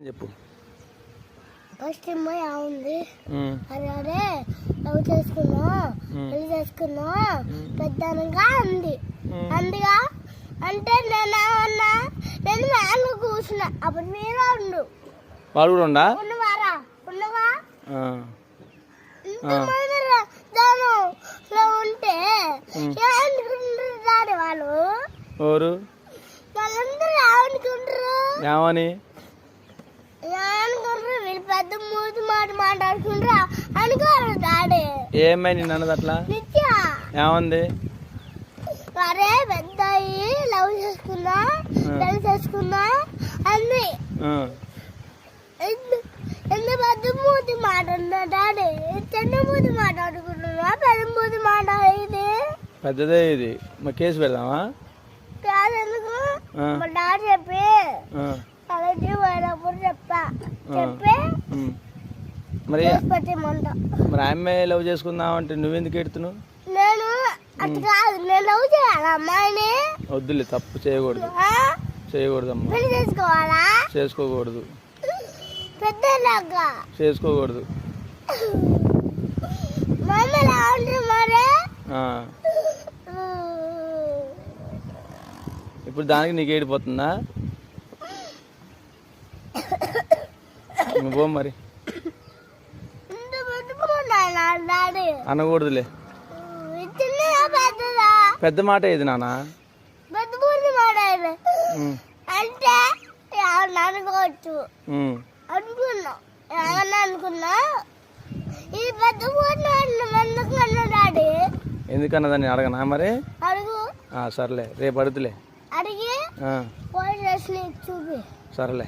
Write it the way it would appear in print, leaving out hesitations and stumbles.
చెప్పు. ఫస్ట్ అమ్మాయి ఉంది అదే లవ్ చేసుకున్నా పెళ్లి చేసుకున్నా పెద్దగా ఉంది అందుగా అంటే నేనేమన్నా నేను మ్యాన్గా కూర్చున్నా అప్పుడు మీరు ఉండు వాడు కూడా ఉండా ఉన్నవారా ఉన్నవా దానిలో ఉంటే ఏమనుకుంటారు వాళ్ళు ఎవరు వాళ్ళందరూ ఏమనుకుంటారు ఏమని వీళ్ళు పెద్ద మూతి మాట మాట్లాడుకుంటారా అనుకోరు డాడీ ఏమై నిన్ను అన్నది అట్లా ఏమంది అరే పెద్ద లవ్ చేసుకున్నా పెళ్లి చేసుకున్నా అన్ని ఎంత పెద్ద మూతి మాట్లాడుతున్నా డాడీ చిన్న మూతి మాట్లాడుకుంటున్నా పెద్ద మూతి మాట్లాడేది పెద్దదే ఇది మరి కేసు పెడదామా కాదు ఎందుకు మా డాడీ చెప్పి కాలేజీ పోయినప్పుడు చెప్పి మరి పెట్టమంట మరి అమ్మాయి లవ్ చేసుకుందాం అంటే నువ్వెందుకు ఎడుతున్నావు నేను అటు కాదు నేను లవ్ చేయాలి అమ్మాయిని వద్దులే తప్పు చేయకూడదు చేయకూడదమ్మా పెళ్లి చేసుకోవాలా చేసుకోకూడదు పెద్దలాగా చేసుకోకూడదు మమ్మీ ఎలా ఉంటుంది మరి ఇప్పుడు దానికి నీకు ఏడిపోతుందా నువ్వు మరి అనకూడదులే పెద్ద మాట ఏది నాన్న అంటే అనుకోవచ్చు అనుకున్నా ఏమన్నా అనుకున్నా ఈ పెద్ద డాడీ ఎందుకన్నదాన్ని అడగనా మరి అడుగు సర్లే రేపు అడుగుతులే అడిగి చూపి సరేలే